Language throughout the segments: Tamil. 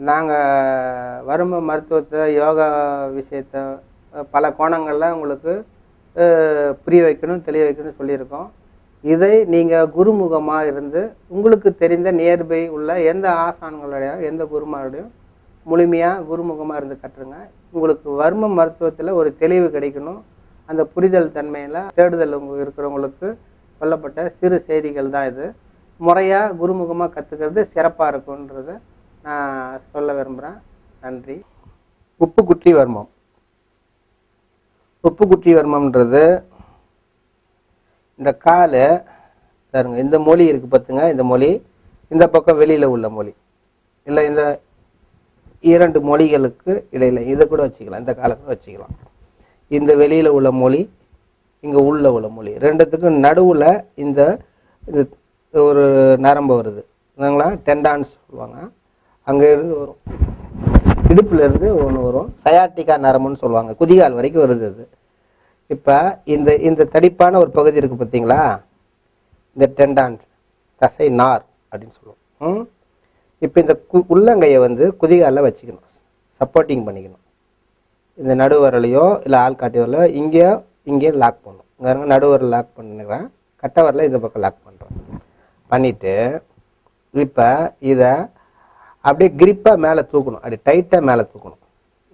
நாங்கள் வரும மருத்துவத்தை யோகா விஷயத்தை பல கோணங்களில் உங்களுக்கு புரிய வைக்கணும் தெளிய வைக்கணும்னு சொல்லியிருக்கோம். இதை நீங்கள் குருமுகமாக இருந்து உங்களுக்கு தெரிந்த நியர்பை உள்ள எந்த ஆசான்களுடைய எந்த குருமாருடையும் முழுமையாக குருமுகமாக இருந்து கட்டுருங்க. உங்களுக்கு வர்ம மருத்துவத்தில் ஒரு தெளிவு கிடைக்கணும். அந்த புரிதல் தன்மையில் தேடுதல் இருக்கிறவங்களுக்கு சொல்லப்பட்ட சிறு செய்திகள் தான் இது. முறையாக குருமுகமாக கற்றுக்கிறது சிறப்பாக இருக்குன்றதை நான் சொல்ல விரும்புகிறேன். நன்றி. உப்பு குற்றி வர்மம். உப்பு குற்றி வர்மம்ன்றது இந்த காலை பாருங்க, இந்த மொழி இருக்குது பார்த்துங்க. இந்த மொழி இந்த பக்கம் வெளியில் உள்ள மொழி இல்லை, இந்த இரண்டு மொழிகளுக்கு இடையில் இதை கூட வச்சுக்கலாம், இந்த காலை கூட வச்சுக்கலாம். இந்த வெளியில் உள்ள மொழி, இங்கே உள்ள உள்ள மொழி, ரெண்டுத்துக்கும் நடுவில் இந்த இது ஒரு நரம்பு வருது இல்லைங்களா, டெண்டான்ஸ் சொல்லுவாங்க. அங்கே இருந்து வரும், இடுப்புல இருந்து ஒன்று வரும், சயாட்டிக்கா நரம்புன்னு சொல்லுவாங்க, குதிகால் வரைக்கும் வருது அது. இப்போ இந்த இந்த தடிப்பான ஒரு பகுதி இருக்குது பார்த்தீங்களா, இந்த டெண்டான்ஸ் தசை நார் அப்படின்னு சொல்லுவோம். இப்போ இந்த உள்ளங்கையை வந்து குதிகாலில் வச்சுக்கணும், சப்போர்ட்டிங் பண்ணிக்கணும். இந்த நடுவரலையோ இல்லை ஆள்காட்டி வரலையோ இங்கே லாக் பண்ணணும். இங்கே நடுவரில் லாக் பண்ணுறேன், கட்டவரில் இந்த பக்கம் லாக் பண்ணுறேன். பண்ணிவிட்டு இப்போ இதை அப்படியே கிரிப்பாக மேலே தூக்கணும், அப்படி டைட்டாக மேலே தூக்கணும்.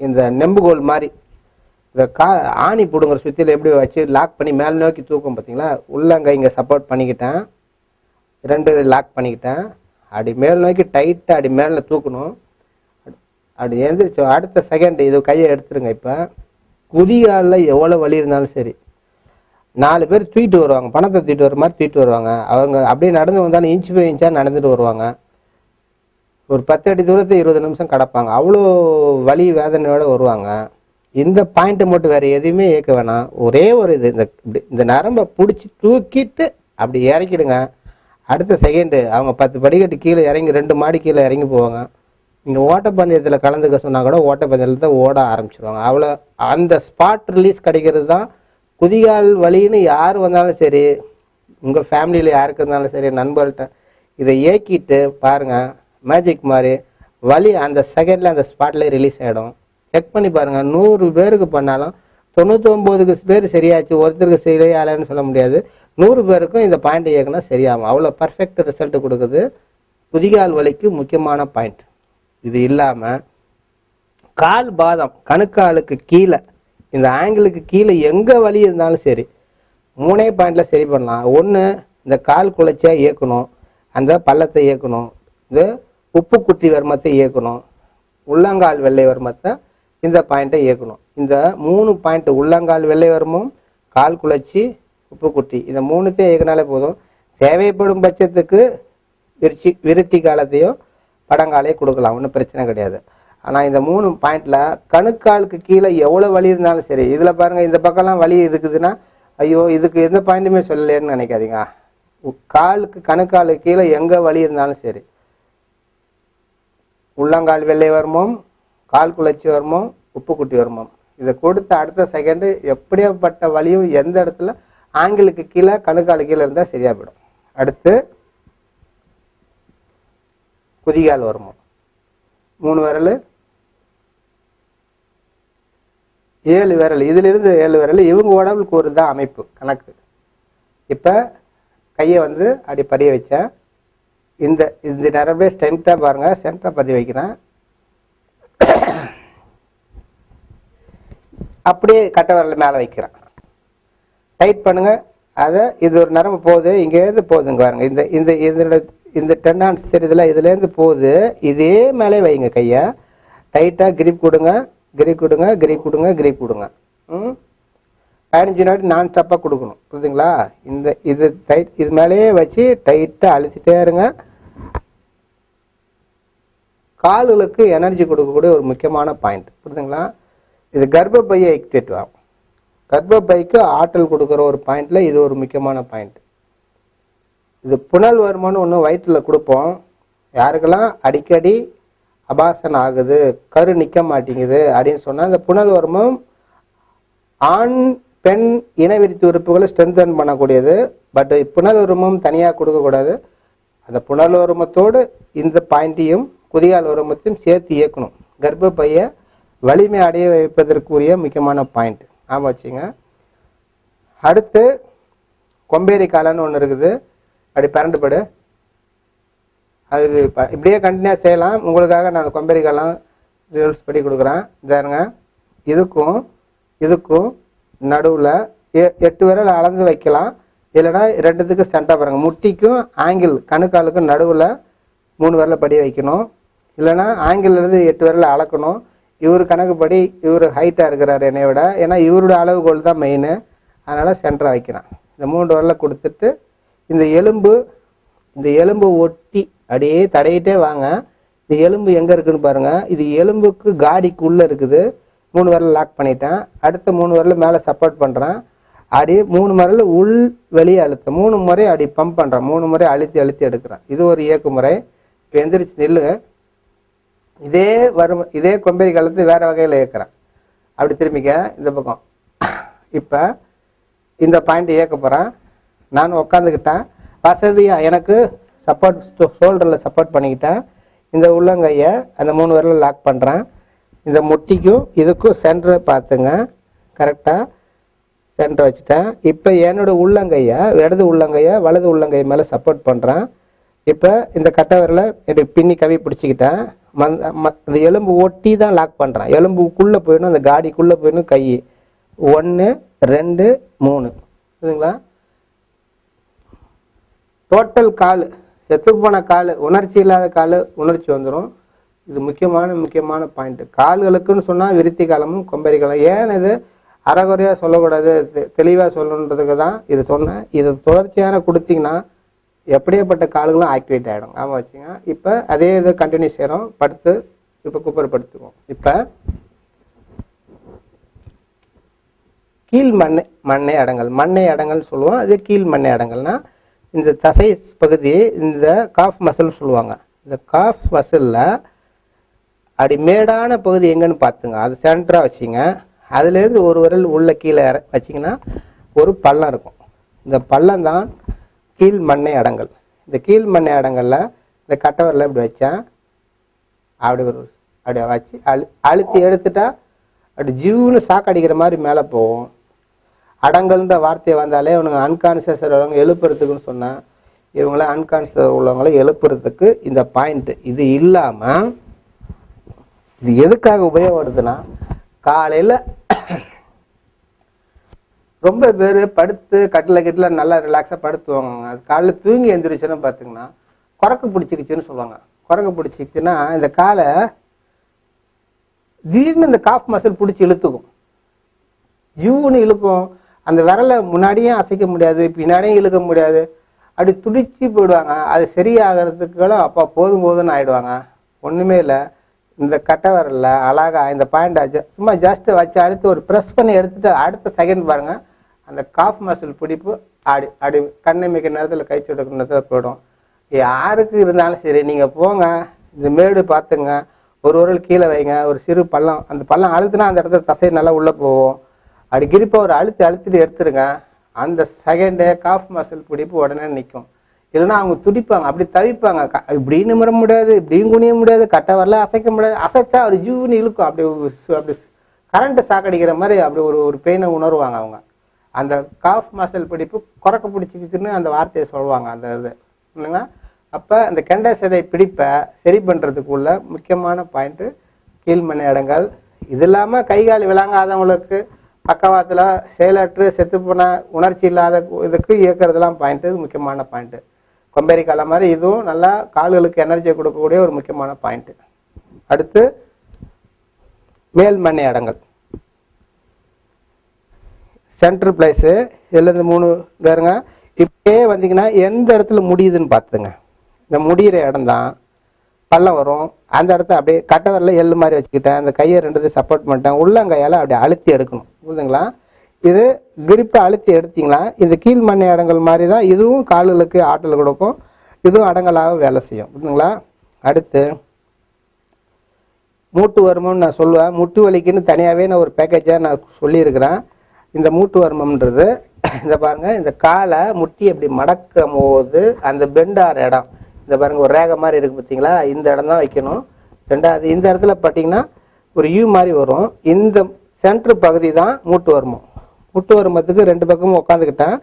இந்த நெம்புகோல் மாதிரி இந்த ஆணி பிடுங்குற சுற்றியில் எப்படி வச்சு லாக் பண்ணி மேலே நோக்கி தூக்கும் பார்த்தீங்களா. உள்ளங்கை இங்கே சப்போர்ட் பண்ணிக்கிட்டேன், ரெண்டு லாக் பண்ணிக்கிட்டேன், அப்படி மேல் நோக்கி டைட்டாக அப்படி மேலே தூக்கணும். அப்படி எழுந்திரிச்சு அடுத்த செகண்ட் இது கையை எடுத்துருங்க. இப்போ குதிகாலில் எவ்வளோ வலி இருந்தாலும் சரி, 4 பேர் தூக்கிட்டு வருவாங்க, பணத்தை தூக்கிட்டு வர மாதிரி தூக்கிட்டு வருவாங்க. அவங்க அப்படியே நடந்து வந்தாலும் இன்ச்சு போய் இன்ச்சாக நடந்துட்டு வருவாங்க. ஒரு 10 அடி தூரத்தை 20 நிமிஷம் கிடப்பாங்க, அவ்வளோ வலி வேதனையோடு வருவாங்க. இந்த பாயிண்ட்டை மட்டும் வேறு எதுவுமே இயக்க வேணாம், ஒரே ஒரு இது இந்த நரம்பை பிடிச்சி தூக்கிட்டு அப்படி இறக்கிடுங்க. அடுத்த செகண்டு அவங்க 10 படிக்கட்டு கீழே இறங்கி 2 மாடி கீழே இறங்கி போவாங்க. இங்கே ஓட்டப்பந்தயத்தில் கலந்துக்க சொன்னால் கூட ஓட்டப்பந்தயத்தில் தான் ஓட ஆரம்பிச்சிடுவாங்க. அவ்வளோ அந்த ஸ்பாட் ரிலீஸ் கிடைக்கிறது தான். குதிகால் வலின்னு யார் வந்தாலும் சரி, உங்கள் ஃபேமிலியில் யாருக்கு இருந்தாலும் சரி, நண்பர்கள்ட்ட இதை இயக்கிட்டு பாருங்கள், மேஜிக் மாதிரி வலி அந்த செகண்டில் அந்த ஸ்பாட்லேயே ரிலீஸ் ஆகிடும். செக் பண்ணி பாருங்கள். 100 பேருக்கு பண்ணாலும் 99 பேர் சரியாச்சு, ஒருத்தருக்கு சரியாகலன்னு சொல்ல முடியாது. 100 பேருக்கும் இந்த பாயிண்ட் இயக்குனா சரியாகும். அவ்வளோ பர்ஃபெக்ட் ரிசல்ட் கொடுக்குது. குதிகால் வலிக்கு முக்கியமான பாயிண்ட். இது இல்லாமல் கால் பாதம் கணுக்காலுக்கு கீழே, இந்த ஆங்கிளுக்கு கீழே எங்கே வலி இருந்தாலும் சரி, 3 பாயிண்டில் சரி பண்ணலாம். ஒன்று, இந்த கால் குலைச்சியாக இயக்கணும், அந்த பள்ளத்தை இயக்கணும், இந்த உப்பு குட்டி வர்மத்தை இயக்கணும், உள்ளங்கால் வெள்ளை வர்மத்தை இந்த பாயிண்ட்டை இயக்கணும். இந்த 3 பாயிண்ட், உள்ளங்கால் வெள்ளை வர்மம், கால் குலைச்சி, உப்பு குட்டி, இந்த 3த்தையும் இயக்கினாலே போதும். தேவைப்படும் பட்சத்துக்கு விருத்தி காலத்தையோ படங்காலையோ கொடுக்கலாம், ஒன்றும் பிரச்சனை கிடையாது. ஆனால் இந்த 3 பாயிண்டில் கணுக்காலுக்கு கீழே எவ்வளோ வலி இருந்தாலும் சரி, இதில் பாருங்கள், இந்த பக்கம்லாம் வலி இருக்குதுன்னா ஐயோ இதுக்கு எந்த பாயிண்ட்டுமே சொல்லலேன்னு நினைக்காதீங்க. காலுக்கு கணுக்காலுக்கு கீழே எங்கே வலி இருந்தாலும் சரி, உள்ளங்கால் வெள்ளை வர்மம், கால் குலைச்சி வர்மம், உப்பு குட்டி வர்மம், இதை கொடுத்த அடுத்த செகண்டு எப்படியாப்பட்ட வலியும் எந்த இடத்துல ஆங்கிளுக்கு கீழே கணுக்கால் கீழே இருந்தால் சரியா போயிடும். அடுத்து குதிகால் வர்மம், 3 விரல், 7 விரல், இதிலிருந்து 7 விரல், இவங்க உடம்புக்கு ஒரு தான் அமைப்பு கணக்கு. இப்போ கையை வந்து அப்படி பதிய வச்சேன். இந்த இந்த நரம்பே ஸ்ட்ரென்த்தாக பாருங்கள், சென்டராக பதிய வைக்கிறேன். அப்படியே கட்டை விரல் மேலே வைக்கிறேன், டைட் பண்ணுங்க. அதை இது ஒரு நரம்பு போகுது, இங்கேருந்து போகுதுங்க பாருங்க, இந்த இந்த இதோட இந்த டெண்டான்ஸ் தெரியுதுல, இதுலேருந்து போகுது, இதே மேலே வைங்க. கையை டைட்டாக கிரிப் கொடுங்க, கிரிப் கொடுங்க, கிரிப் கொடுங்க, கிரிப் கொடுங்க. 15 வினாடி நான் ஸ்டாப்பாக கொடுக்கணும், புரியுதுங்களா? இந்த இது டைட், இது மேலேயே வச்சு டைட்டாக அழுத்திட்டே இருங்க. கால்களுக்கு எனர்ஜி கொடுக்கக்கூடிய ஒரு முக்கியமான பாயிண்ட், புரியுதுங்களா? இது கர்ப்பப்பையை ஆக்டிவேட் ஆகும். கர்ப்பப்பைக்கு ஆற்றல் கொடுக்குற ஒரு பாயிண்ட்ல இது ஒரு முக்கியமான பாயிண்ட். இது புனல் வர்மம்னு ஒன்று வயிற்றில் கொடுப்போம். யாருக்கெல்லாம் அடிக்கடி அபாசன் ஆகுது, கரு நிற்க மாட்டேங்குது அப்படின்னு சொன்னால், இந்த புனல் வர்மம் ஆண் பெண் இனவிருத்தி உறுப்புகளை ஸ்ட்ரென்தன் பண்ணக்கூடியது. பட் புனல் வர்மம் தனியாக கொடுக்கக்கூடாது. அந்த புனல் வர்மத்தோடு இந்த பாயிண்ட்டையும் குதிகால் உரமத்தையும் சேர்த்து இயக்கணும். கர்ப்பப்பையை வலிமை அடைய வைப்பதற்குரிய முக்கியமான பாயிண்ட் ஆமாம் வச்சுங்க. அடுத்து கொம்பேரி காலன்னு ஒன்று இருக்குது. அப்படி பரண்டுபடு. அது இப்படியே கண்டினியூஸ் செய்யலாம். உங்களுக்காக நான் கொம்பேரி காலம் ரூல்ஸ் படி கொடுக்குறேன். இதாருங்க, இதுக்கும் இதுக்கும் நடுவில் 8 விரல் அளந்து வைக்கலாம். இல்லைன்னா 2த்துக்கு சென்டர் பாருங்க. முட்டிக்கும் ஆங்கிள் கணுக்காலுக்கும் நடுவில் 3 விரலை படி வைக்கணும். இல்லைன்னா ஆங்கிள்லேருந்து 8 விரலை அளக்கணும். இவர் கணக்குப்படி இவர் ஹைட்டாக இருக்கிறார் என்னை விட. ஏன்னா இவரோட அளவுகோல் தான் மெயின். அதனால் சென்டரை வைக்கிறேன். இந்த 3 விரலை கொடுத்துட்டு இந்த எலும்பு ஒட்டி அப்படியே தடையிட்டே வாங்க. இந்த எலும்பு எங்கே இருக்குன்னு பாருங்கள். இது எலும்புக்கு காடிக்குள்ளே இருக்குது. 3 விரல் லாக் பண்ணிட்டேன். அடுத்த 3 விரல் மேலே சப்போர்ட் பண்ணுறேன். அப்படியே 3 விரல் உள் வெளியே அழுத்தம் 3 முறை அப்படி பம்ப் பண்ணுறேன். 3 முறை அழுத்தி அழுத்தி எடுக்கிறேன். இது ஒரு இயக்கு முறை. இப்போ எந்திரிச்சு நில்லுங்க. இதே கொம்பேரி காலத்து வேறு வகையில் இயக்குறேன். அப்படி திரும்பிக்க இந்த பக்கம். இப்போ இந்த பாயிண்ட் இயக்க போகிறேன். நான் உட்காந்துக்கிட்டேன். வசதியாக எனக்கு சப்போர்ட் ஷோல்டரில் சப்போர்ட் பண்ணிக்கிட்டேன். இந்த உள்ளங்கையை அந்த 3 விரலில் லாக் பண்ணுறேன். இந்த முட்டிக்கும் இதுக்கும் சென்டரை பார்த்துங்க. கரெக்டாக சென்டர் வச்சுட்டேன். இப்போ என்னோட உள்ளங்கையை இடது உள்ளங்கையை வலது உள்ளங்கை மேலே சப்போர்ட் பண்ணுறேன். இப்போ இந்த கட்டை விரலை பின்னி கவி பிடிச்சிக்கிட்டேன். அந்த எலும்பு ஒட்டி தான் லாக் பண்ணுறேன். எலும்புக்குள்ளே போயிடணும். அந்த காடிக்குள்ளே போயிடணும். கை 1 2 3 புரியுதுங்களா? டோட்டல் கால் செத்துப்போன கால் உணர்ச்சி இல்லாத கால் உணர்ச்சி வந்துடும். இது முக்கியமான பாயிண்ட். கால்களுக்குன்னு சொன்னால் விருத்தி காலமும் கொம்பேரி காலம். ஏன் இது அறகுறையாக சொல்லக்கூடாது, தெளிவாக சொல்லணுன்றதுக்கு தான் இது சொன்னேன். இது தொடர்ச்சியான கொடுத்தீங்கன்னா எப்படியேப்பட்ட கால்களும் ஆக்டிவேட் ஆகிடும். ஆமாம் வச்சுங்க. இப்போ அதே இது கண்டினியூ செய்கிறோம். படுத்து இப்போ குப்பர் இப்போ கீழ் மண்ணை அடங்கல் சொல்லுவோம். அது கீழ் மண்ணை அடங்கல்னா இந்த தசை பகுதியை இந்த காஃப் மசில் சொல்லுவாங்க. இந்த காஃப் மசிலில் அப்படி மேடான பகுதி எங்கன்னு பார்த்துங்க. அது சென்டராக வச்சிங்க. அதுலேருந்து ஒரு விரல் உள்ள கீழே வச்சிங்கன்னா ஒரு பள்ளம் இருக்கும். இந்த பள்ளம் தான் கீழ் மண்ணை அடங்கல். இந்த கீழ் மண்ணை அடங்கலில் இந்த கட்டை விரலை இப்படி வச்சேன். அப்படி வச்சு அழுத்தி எடுத்துட்டா அப்படி ஜீவுன்னு சாக்கடிக்கிற மாதிரி மேலே போகும். அடங்கல்ன்ற வார்த்தையை வந்தாலே இவனுங்க அன்கான்சியஸ் உள்ளவங்க எழுப்புறதுக்குன்னு சொன்னேன். இவங்கள அன்கான்சியஸ் உள்ளவங்கள எழுப்புறதுக்கு இந்த பாயிண்ட். இது இல்லாமல் இது எதுக்காக உபயோகப்படுதுன்னா, காலையில் ரொம்ப பேர் படுத்து கட்டில் நல்லா ரிலாக்ஸாக படுத்துவாங்க. அது காலையில் தூங்கி எழுந்திரிச்சுன்னு பார்த்தீங்கன்னா குரக்கு பிடிச்சிக்கிச்சுன்னு சொல்லுவாங்க. குரக்கு பிடிச்சிக்கிச்சுன்னா இந்த காலை திடீர்னு இந்த காஃப் மசில் பிடிச்சி இழுத்துக்கும். ஜூன்னு இழுக்கும். அந்த விரலை முன்னாடியும் அசைக்க முடியாது, பின்னாடியும் இழுக்க முடியாது. அப்படி துடிச்சு போயிடுவாங்க. அது சரியாகிறதுக்கெல்லாம் அப்போ போதும்னு ஆயிடுவாங்க. ஒன்றுமே இல்லை. இந்த கட்டை விரலில் அழகா இந்த பாயிண்ட் சும்மா ஜஸ்ட் வச்சு அடுத்து ஒரு ப்ரெஸ் பண்ணி எடுத்துட்டு அடுத்த செகண்ட் பாருங்க அந்த காஃப் மசில் பிடிப்பு அப்படி கண்ணை மிக்க நேரத்தில் கை சுடுக்கிற நேரத்தில் போயிடும். யாருக்கு இருந்தாலும் சரி நீங்கள் போங்க, இந்த மேடு பார்த்துங்க, ஒரு விரல் கீழே வைங்க, ஒரு சிறு பள்ளம், அந்த பள்ளம் அழுத்துனா அந்த இடத்துல தசை நல்லா உள்ளே போகும். அப்படி கிரிப்பை ஒரு அழுத்திட்டு எடுத்துருங்க. அந்த செகண்டே காஃப் மசில் பிடிப்பு உடனே நிற்கும். இல்லைன்னா அவங்க துடிப்பாங்க, அப்படி தவிப்பாங்க. இப்படி நிமிர முடியாது, இப்படியும் குனிய முடியாது, கட்டை வரல அசைக்க முடியாது. அசைச்சா ஒரு ஜூன்னு இழுக்கும். அப்படி கரண்ட் சாக்கடிக்கிற மாதிரி அப்படி ஒரு பெயினை உணர்வாங்க அவங்க. அந்த காஃப் மசில் பிடிப்பு குறக்க பிடிச்சிக்கிச்சுன்னு அந்த வார்த்தையை சொல்லுவாங்க. அந்த இது இல்லைங்களா? அப்போ அந்த கெண்டை சதை பிடிப்பை சரி பண்ணுறதுக்குள்ள முக்கியமான பாயிண்ட்டு கீழ்மணி அடங்கல். இது இல்லாமல் கைகால் விளங்காதவங்களுக்கு பக்கவாத்தில் செயலற்று செத்து போன உணர்ச்சி இல்லாத இதுக்கு இயக்கிறதுலாம் பாயிண்ட்டு. இது முக்கியமான பாயிண்ட்டு. கொம்பேரி காலம் மாதிரி இதுவும் நல்லா கால்களுக்கு எனர்ஜியை கொடுக்கக்கூடிய ஒரு முக்கியமான பாயிண்ட்டு. அடுத்து மேல் மண்ணை அடங்கல் சென்ட்ரு பிளேஸு. இதுலேருந்து 3 கேருங்க. இப்படியே வந்தீங்கன்னா எந்த இடத்துல முடியுதுன்னு பார்த்துங்க. இந்த முடிகிற இடம் தான் பள்ளம் வரும். அந்த இடத்த அப்படியே கட்டை வரல எள்ளு மாதிரி வச்சுக்கிட்டேன். அந்த கையை 2 சப்போர்ட் பண்ணிட்டேன். உள்ளங்கையால் அப்படியே அழுத்தி எடுக்கணும். புரியுதுங்களா? இது கிரிப்பை அழுத்தி எடுத்தீங்களா இந்த கீழ் மண்ணை அடங்கல் மாதிரி தான் இதுவும் கால்களுக்கு ஆற்றல் கொடுக்கும். இதுவும் அடங்கலாக வேலை செய்யும். புரியுதுங்களா? அடுத்து மூட்டு வருமம்னு நான் சொல்லுவேன். முட்டு வலிக்குன்னு தனியாகவே நான் ஒரு பேக்கேஜாக நான் சொல்லியிருக்கிறேன். இந்த மூட்டு வருமம்ன்றது இந்த பாருங்கள், இந்த காலை முட்டி அப்படி மடக்கும் போது அந்த பெண்டார் இடம் இந்த பாருங்க ஒரு ரேகை மாதிரி இருக்குது பார்த்தீங்களா, இந்த இடம் தான் வைக்கணும். ரெண்டாவது இந்த இடத்துல பார்த்தீங்கன்னா ஒரு யூ மாதிரி வரும். இந்த சென்ட்ரு பகுதி தான் மூட்டு வருமம். மூட்டு வருமத்துக்கு ரெண்டு பக்கமும் உட்காந்துக்கிட்டேன்,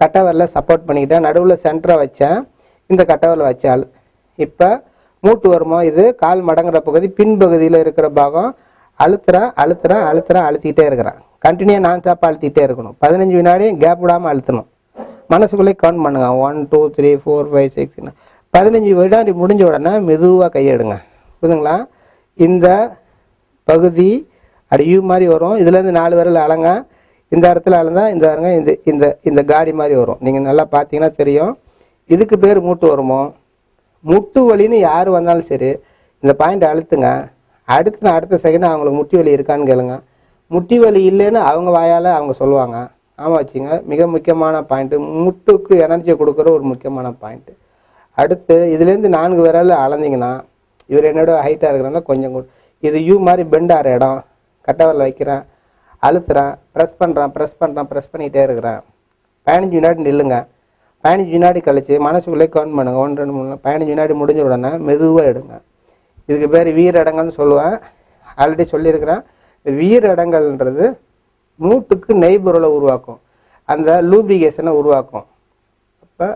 கட்டவரில் சப்போர்ட் பண்ணிக்கிட்டேன், நடுவில் சென்டரை வச்சேன், இந்த கட்டவரில் வச்சால். இப்போ மூட்டு வருமம் இது கால் மடங்குற பகுதி பின்பகுதியில் இருக்கிற பாகம். அழுத்திக்கிட்டே இருக்கிறேன். கண்டினியூ நான் ஸ்டாப்பாக அழுத்திக்கிட்டே இருக்கணும். 15 வினாடி கேப் விடாமல் அழுத்தணும். மனசுக்குள்ளே கவுண்ட் பண்ணுங்க. 1 2 3 4 5 6 15 வினாடி முடிஞ்ச உடனே மெதுவாக கையெடுங்க. புரியுதுங்களா? இந்த பகுதி யூ மாதிரி வரும். இதுலேருந்து 4 விரல் அலங்க. இந்த இடத்துல அலந்தா இந்த இந்த இந்த இந்த காடி மாதிரி வரும். நீங்கள் நல்லா பார்த்தீங்கன்னா தெரியும். இதுக்கு பேர் மூட்டு வருமோ. முட்டு வலின்னு யார் வந்தாலும் சரி இந்த பாயிண்ட் அழுத்துங்க. அடுத்த செகண்ட் அவங்களுக்கு முட்டி வலி இருக்கான்னு கேளுங்க. முட்டி வலி இல்லைன்னு அவங்க வாயால் அவங்க சொல்லுவாங்க. ஆமாம் வச்சுங்க. மிக முக்கியமான பாயிண்ட்டு, முட்டுக்கு எனர்ஜியை கொடுக்குற ஒரு முக்கியமான பாயிண்ட்டு. அடுத்து இதுலேருந்து 4 விரல் அளந்தீங்கன்னா, இவர் என்னோட ஹைட்டாக இருக்கிறனால கொஞ்சம் இது யூ மாதிரி பெண்ட் ஆகிற இடம். கட்டவரில் வைக்கிறேன், அழுத்துறேன், ப்ரெஸ் பண்ணிகிட்டே இருக்கிறேன். 15 வினாடி நில்லுங்க. 15 வினாடி கழிச்சு மனசுக்குள்ளே கவுண்ட் பண்ணுங்க. 1 2 3 15 வினாடி முடிஞ்ச உடனே மெதுவாக எடுங்க. இதுக்கு பேர் வீரடங்கள்னு சொல்லுவேன். ஆல்ரெடி சொல்லியிருக்கிறேன். வீரடங்கள்ன்றது மூட்டுக்கு நெய்பொருளை உருவாக்கும், அந்த லூப்ரிகேஷனை உருவாக்கும். அப்போ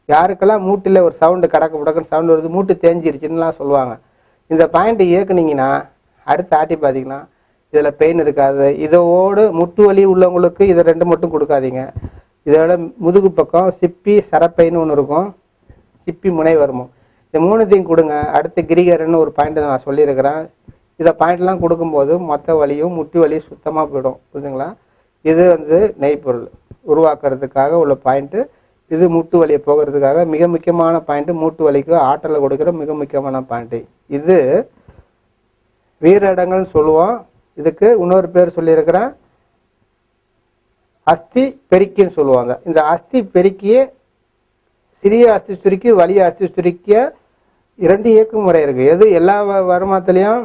யாருக்கெல்லாம் மூட்டில் ஒரு சவுண்டு கடக்குன்னு சவுண்டு வருது, மூட்டு தேஞ்சிருச்சுன்னுலாம் சொல்லுவாங்க. இந்த பாயிண்ட்டை இயக்குனீங்கன்னா அடுத்து ஆட்டி பார்த்தீங்கன்னா இதில் பெயின் இருக்காது. இதோடு முட்டு வலி உள்ளவங்களுக்கு இதை 2 மட்டும் கொடுக்காதீங்க. இதோட முதுகு பக்கம் சிப்பி சரப்பைன்னு ஒன்று இருக்கும், சிப்பி முனை வருமோ. இந்த 3த்தையும் கொடுங்க. அடுத்து கிரிகரன்னு ஒரு பாயிண்ட்டை நான் சொல்லியிருக்கிறேன். இதை பாயிண்ட்லாம் கொடுக்கும்போது மொத்த வலியும் முட்டி வலியும் சுத்தமாக போயிடும். புரியுதுங்களா? இது நெய்ப்பொருள் உருவாக்குறதுக்காக உள்ள பாயிண்ட்டு. இது முட்டு வலியை போகிறதுக்காக மிக முக்கியமான பாயிண்ட்டு. மூட்டு வலிக்கு ஆற்றலை கொடுக்குற மிக முக்கியமான பாயிண்ட்டு. இது வீரடங்கள்னு சொல்லுவோம். இதுக்கு இன்னொரு பேர் சொல்லியிருக்கிறேன், அஸ்தி பெருக்கின்னு சொல்லுவாங்க. இந்த அஸ்தி பெருக்கியே சிறிய அஸ்தி சுருக்கி வலிய அஸ்தி சுருக்கிய 2 இயக்கும் முறை இருக்குது. எது எல்லா வருமானத்துலேயும்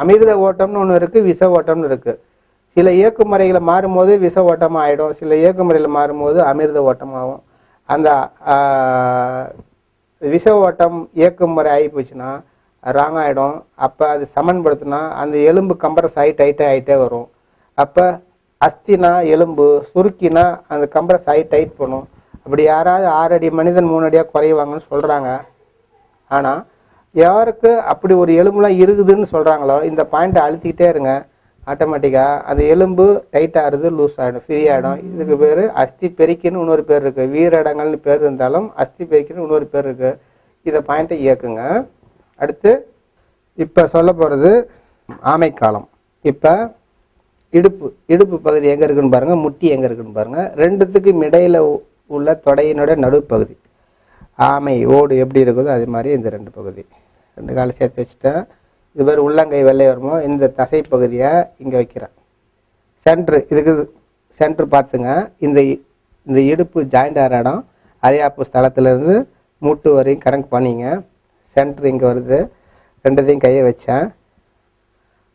அமிர்த ஓட்டம்னு ஒன்று இருக்குது, விஷ ஓட்டம்னு இருக்குது. சில இயக்கு முறைகளை மாறும்போது விஷ ஓட்டமாக ஆகிடும், சில இயக்கு முறையில் மாறும்போது அமிர்த ஓட்டமாகும். அந்த விஷ ஓட்டம் இயக்கும் முறை ஆகி போச்சுன்னா ராங் ஆகிடும். அப்போ அது சமன்படுத்தினா அந்த எலும்பு கம்ப்ரஸ் ஆகி டைட்டாகிட்டே வரும். அப்போ அஸ்தினா எலும்பு, சுருக்கினா அந்த கம்ப்ரஸ் ஆகி டைட் பண்ணும். அப்படி யாராவது 6 அடி மனிதன் 3 அடியாக குறைவாங்கன்னு சொல்கிறாங்க. ஆனால் யாருக்கு அப்படி ஒரு எலும்புலாம் இருக்குதுன்னு சொல்கிறாங்களோ இந்த பாயிண்ட்டை அழுத்திக்கிட்டே இருங்க. ஆட்டோமேட்டிக்காக அந்த எலும்பு டைட் ஆகுறது, லூஸ் ஆகிடும், ஃப்ரீ ஆகிடும். இதுக்கு பேர் அஸ்தி பெருக்கின்னு இன்னொரு பேர் இருக்குது. வீரடங்கள்னு பேர் இருந்தாலும் அஸ்தி பெருக்கின்னு இன்னொரு பேர் இருக்குது. இதை பாயிண்ட்டை இயக்குங்க. அடுத்து இப்போ சொல்ல போகிறது ஆமைக்காலம். இப்போ இடுப்பு பகுதி எங்கே இருக்குன்னு பாருங்கள், முட்டி எங்கே இருக்குன்னு பாருங்கள். 2த்துக்கும் இடையில் உள்ள தொடையினோட நடுப்பகுதி ஆமை ஓடு எப்படி இருக்குதோ அது மாதிரி இந்த 2 பகுதி 2 காலை சேர்த்து வச்சுட்டேன். இது பேர் உள்ளங்கை வெள்ளை வருமோ. இந்த தசை பகுதியை இங்கே வைக்கிறேன். இதுக்கு சென்ட்ரு பார்த்துங்க. இந்த இடுப்பு ஜாயிண்ட் ஆகிற இடம் அரியாப்பு ஸ்தலத்துலேருந்து மூட்டு வரையும் கணக்கு பண்ணிங்க. சென்ட்ரு இங்கே வருது. 2த்தையும் கையை வச்சேன்,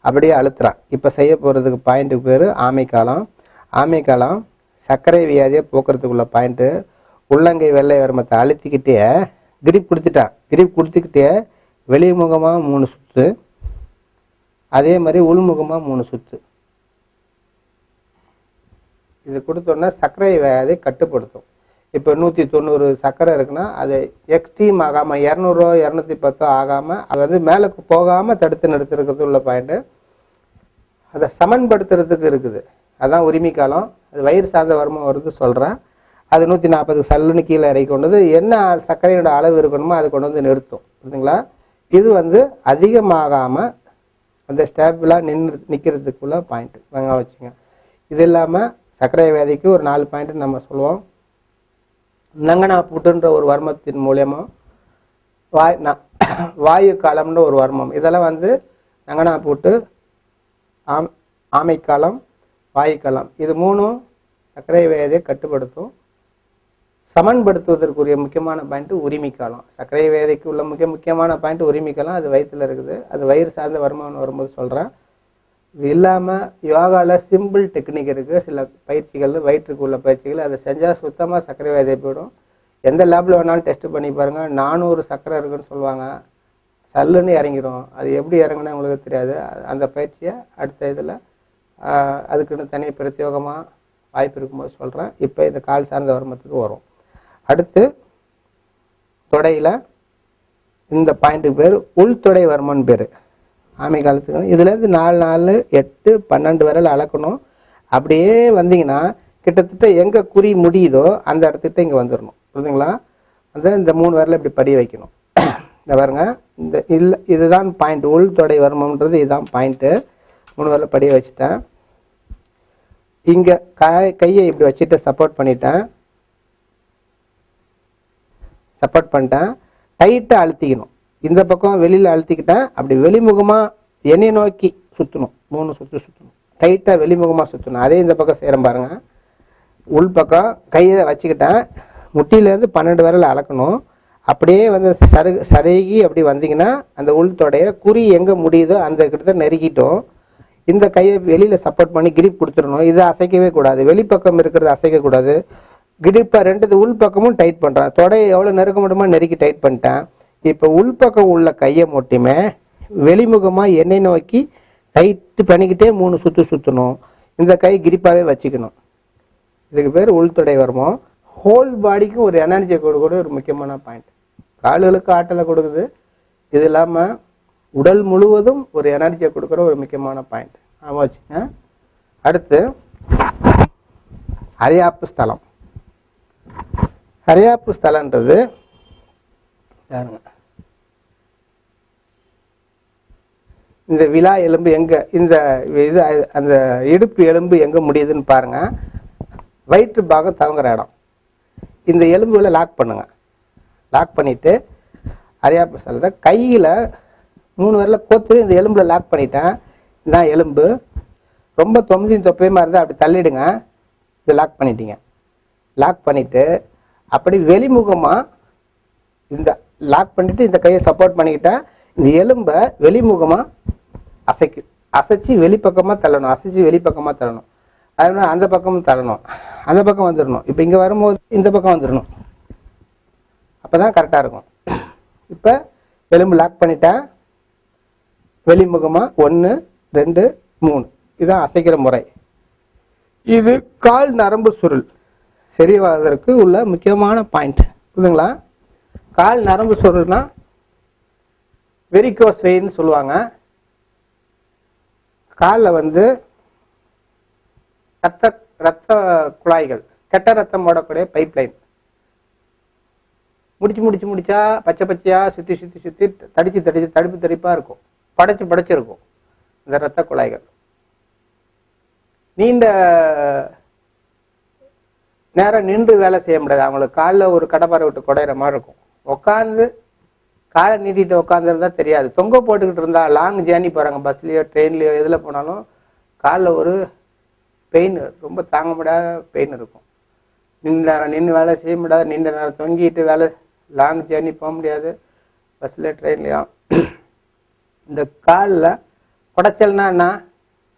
அப்படியே அழுத்துறான். இப்போ செய்ய போகிறதுக்கு பாயிண்ட்டுக்கு பேர் ஆமைக்காலம். ஆமைக்காலம் சர்க்கரை வியாதியை போக்குறதுக்குள்ள பாயிண்ட்டு. உள்ளங்கை வெள்ளை வருமத்தை அழுத்திக்கிட்டே கிரிப் கொடுத்துக்கிட்டே வெளிமுகமாக 3 சுற்று, அதே மாதிரி உள்முகமாக 3 சுற்று. இது கொடுத்தோன்னா சர்க்கரை வியாதியை கட்டுப்படுத்தும். இப்போ 190 சர்க்கரை இருக்குன்னா அது எக்ஸ்ட்ரீம் ஆகாமல் 200 210 ஆகாமல் அது மேலே போகாமல் தடுத்து நிறுத்துறதுக்கு உள்ள பாயிண்ட்டு. அதை சமன்படுத்துறதுக்கு இருக்குது. அதுதான் உரிமை காலம். அது வயிறு சார்ந்த வருமம் வருது சொல்கிறேன். அது 140 சல்லுன்னு கீழே இறக்கி கொண்டது என்ன சர்க்கரையோட அளவு இருக்கணுமோ அதை கொண்டு வந்து நிறுத்தும். புரியுதுங்களா? இது அதிகமாகாமல் அந்த ஸ்டேபிளாக நிற்கிறதுக்குள்ள பாயிண்ட்டு வாங்க வச்சுங்க. இது இல்லாமல் சர்க்கரை வியாதிக்கு ஒரு 4 பாயிண்ட்டு நம்ம சொல்லுவோம். நங்கனா புட்டுன்ற ஒரு வர்மத்தின் மூலியமாக வாயு காலம்ன்ற ஒரு வர்மம். இதெல்லாம் நங்கனா புட்டு, ஆமைக்காலம், வாயுக்காலம், இது 3 சர்க்கரை வியாதியை கட்டுப்படுத்தும். சமன்படுத்துவதற்குரிய முக்கியமான பாயிண்ட்டு உரிமை காலம். சர்க்கரை வியாதிக்கு உள்ள முக்கியமான பாயிண்ட் உரிமை காலம். அது வயிற்றில் இருக்குது. அது வயிறு சார்ந்த வருமானம் வரும்போது சொல்கிறேன். இது இல்லாமல் யோகாவில் சிம்பிள் டெக்னிக் இருக்குது. சில பயிற்சிகள் வயிற்றுக்கு உள்ள பயிற்சிகள் அதை செஞ்சால் சுத்தமாக சர்க்கரை வியாதி போயிடும். எந்த லேபில் வேணாலும் டெஸ்ட் பண்ணி பாருங்கள். 400 சர்க்கரை இருக்குன்னு சொல்லுவாங்க, சல்லுன்னு இறங்கிடும். அது எப்படி இறங்குனா உங்களுக்கு தெரியாது. அந்த பயிற்சியை அடுத்த இதில் அதுக்குன்னு தனி பிரத்யோகமாக வாய்ப்பு இருக்கும்போது சொல்கிறேன். இப்போ இந்த கால் சார்ந்த வருமத்துக்கு வரும். அடுத்து தொடையில் இந்த பாயிண்ட்டுக்கு பேர் உள்தொடை வருமன் பேர். ஆமை காலத்துக்கு இதுலேருந்து 4, 4, 8, 12 விரல் அளக்கணும். அப்படியே வந்தீங்கன்னா கிட்டத்தட்ட எங்கே குறி முடியுதோ அந்த இடத்துக்கிட்ட இங்கே வந்துடணும். புரியுதுங்களா? இந்த 3 விரலை இப்படி படி வைக்கணும். இந்த பாருங்க, இந்த இல்லை இதுதான் பாயிண்ட். உள்தொடை வருமன்றது இதுதான் பாயிண்ட்டு. 3 விரலை படிய வச்சுட்டேன். இங்கே கையை இப்படி வச்சுட்டு சப்போர்ட் பண்ணிட்டேன். டைட்டாக அழுத்திக்கணும். இந்த பக்கம் வெளியில் அழுத்திக்கிட்டேன். அப்படி வெளிமுகமாக என்னை நோக்கி சுற்றணும். 3 சுற்று சுற்றணும். டைட்டாக வெளிமுகமாக சுற்றணும். அதே இந்த பக்கம் செய்கிறேன் பாருங்க. உள் பக்கம் கையை வச்சுக்கிட்டேன். முட்டியிலேருந்து 12 விரல் அளக்கணும். அப்படியே வந்து சருகி அப்படி வந்தீங்கன்னா அந்த உள்தொடைய குறி எங்கே முடியுதோ அந்த கிட்ட நெருக்கிட்டோம். இந்த கையை வெளியில் சப்போர்ட் பண்ணி கிரிப் கொடுத்துடணும். இதை அசைக்கவே கூடாது. வெளிப்பக்கம் இருக்கிறது அசைக்கக்கூடாது. கிரிப்பை 2 உள் பக்கமும் டைட் பண்ணுறேன். தொடையை எவ்வளோ நெருக்க முடியுமோ நெருக்கி டைட் பண்ணிட்டேன். இப்போ உள்பக்கம் உள்ள கையை மட்டுமே வெளிமுகமாக எண்ணெய் நோக்கி டைட்டு பண்ணிக்கிட்டே 3 சுற்று சுற்றணும். இந்த கை கிரிப்பாகவே வச்சுக்கணும். இதுக்கு பேர் உள்தொடை வருமம். ஹோல் பாடிக்கும் ஒரு எனர்ஜியை கொடுக்கக்கூடிய ஒரு முக்கியமான பாயிண்ட். கால்களுக்கு ஆற்றலை கொடுக்குது. இது இல்லாமல் உடல் முழுவதும் ஒரு எனர்ஜியை கொடுக்குற ஒரு முக்கியமான பாயிண்ட். ஆமாம் வச்சுங்க. அடுத்து அரையாப்பு ஸ்தலம். அரையாப்பு ஸ்தலன்றது யாருங்க, இந்த விலா எலும்பு எங்கே, இந்த இது அந்த இடுப்பு எலும்பு எங்கே முடியுதுன்னு பாருங்க. வயிற்று பாகம் தவங்குற இடம். இந்த எலும்புகளை லாக் பண்ணுங்க. லாக் பண்ணிட்டு அரையாப்பு ஸ்தலத்தை கையில் 3 விரல கோத்து இந்த எலும்புல லாக் பண்ணிட்டேன். இதான் எலும்பு. ரொம்ப தொப்பையுமா இருந்தால் அப்படி தள்ளிடுங்க. இதை லாக் பண்ணிட்டீங்க. லாக் பண்ணிட்டு அப்படி வெளிமுகமாக இந்த லாக் பண்ணிட்டு இந்த கையை சப்போர்ட் பண்ணிக்கிட்டேன். இந்த எலும்பை வெளிமுகமாக அசைச்சு வெளிப்பக்கமாக தள்ளணும். அசைச்சு வெளிப்பக்கமாக தள்ளணும். அதனால அந்த பக்கமும் தள்ளணும். அந்த பக்கம் வந்துடணும். இப்போ இங்கே வரும்போது இந்த பக்கம் வந்துடணும். அப்போ தான் கரெக்டாக இருக்கும். இப்போ எலும்பு லாக் பண்ணிட்டேன். வெளிமுகமாக 1, 2, 3 இதுதான் அசைக்கிற முறை. இது கால் நரம்பு சுருள் சரியாவதற்கு உள்ள முக்கியமான பாயிண்ட். புரியுதுங்களா? கால் நரம்பு சுருள்னா வெரிகோஸ் வெயின்னு சொல்லுவாங்க. காலில் வந்து ரத்த குழாய்கள், கெட்ட ரத்தம் ஓடக்கூடிய பைப் லைன் முடிச்சா பச்சையா சுற்றி தடிப்பாக இருக்கும். படைச்சிருக்கும் இந்த ரத்த குழாய்கள். நீண்ட நேரம் நின்று வேலை செய்ய முடியாது. அவங்களுக்கு காலில் ஒரு கடப்பாரை விட்டு குடையிற மாதிரி இருக்கும். உட்காந்து காலை நீட்டிட்டு உட்காந்துருந்தா தெரியாது. தொங்க போட்டுக்கிட்டு இருந்தா லாங் ஜேர்னி போகிறாங்க, பஸ்லேயோ ட்ரெயின்லையோ எதில் போனாலும் காலில் ஒரு பெயின், ரொம்ப தாங்க முடியாத பெயின் இருக்கும். நின்று வேலை செய்ய முடியாது. நீண்ட நேரம் தொங்கிட்டு வேலை லாங் ஜேர்னி போக முடியாது பஸ்ஸில் ட்ரெயின்லையும். இந்த காலில் குடைச்சல்னா என்ன,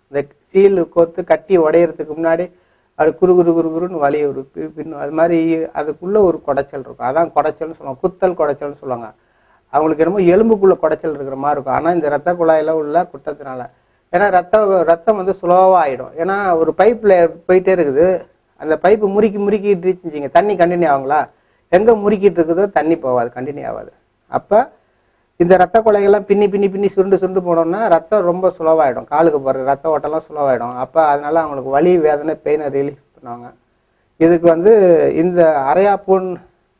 இந்த சீல் கோத்து கட்டி உடையிறதுக்கு முன்னாடி அது குறுன்னு வலி ஒரு பின்னும். அது மாதிரி அதுக்குள்ளே ஒரு குடைச்சல் இருக்கும். அதான் குடைச்சல்னு சொல்லுவாங்க. குத்தல் குடைச்சல்னு சொல்லுவாங்க. அவங்களுக்கு என்னமோ எலும்புக்குள்ளே குடைச்சல் இருக்கிற மாதிரி இருக்கும். ஆனால் இந்த ரத்த குழாயில் உள்ள குட்டத்தினால, ஏன்னா ரத்தம் வந்து ஸ்லோவாக ஆகிடும். ஏன்னா ஒரு பைப்பில் போயிட்டே இருக்குது. அந்த பைப்பு முறுக்கிட்டு செஞ்சிங்க தண்ணி கண்டினியூ ஆகுங்களா? எங்கே முறுக்கிட்டு இருக்குதோ தண்ணி போகாது, கண்டினியூ ஆகாது. அப்போ இந்த ரத்த குழாய்கள்லாம் பின்னி சுருண்டு போனோம்னா ரத்தம் ரொம்ப ஸ்லோவாகிடும். காலுக்கு போகிற ரத்த ஓட்டெல்லாம் ஸ்லோவாகிடும். அப்போ அதனால அவங்களுக்கு வலி, வேதனை, பெயினை ரிலீஃப் பண்ணுவாங்க. இதுக்கு வந்து இந்த அரையாப்புண்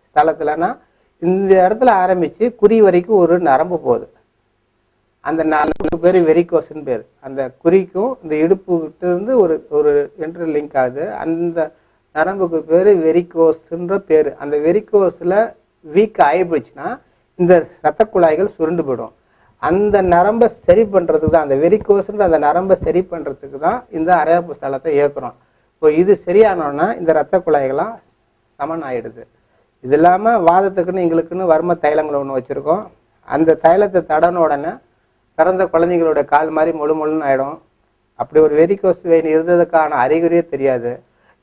ஸ்தலத்துலனா இந்த இடத்துல ஆரம்பித்து குறி வரைக்கும் ஒரு நரம்பு போகுது. அந்த நரம்புக்கு பேர் வெரிகோஸ்ன்னு பேர். அந்த குறிக்கும் இந்த இடுப்புகிட்ட இருந்து ஒரு இன்டர் லிங்க் ஆகுது. அந்த நரம்புக்கு பேர் வெரிகோஸ்ன்ற பேர். அந்த வெரிகோஸில் வீக் ஆகிப்போச்சுன்னா இந்த ரத்த குழாய்கள் சுருண்டு போயிடும். அந்த நரம்பை சரி பண்ணுறதுக்கு தான், அந்த வெரிகோஸ்ன்ற அந்த நரம்பை சரி பண்ணுறதுக்கு தான் இந்த அரையாப்பு ஸ்தலத்தை இயக்குறோம். இப்போ இது சரியானோன்னா இந்த ரத்த குழாய்களாம் சமன் ஆகிடுது. இது இல்லாமல் வாதத்துக்குன்னு எங்களுக்குன்னு வர்ம தைலங்கள் ஒன்று வச்சுருக்கோம். அந்த தைலத்தை தடன உடனே பிறந்த குழந்தைங்களோட கால் மாதிரி முழுன்னு ஆகிடும். அப்படி ஒரு வெரிகோஸ் வெயின் இருந்ததுக்கான அறிகுறியே தெரியாது.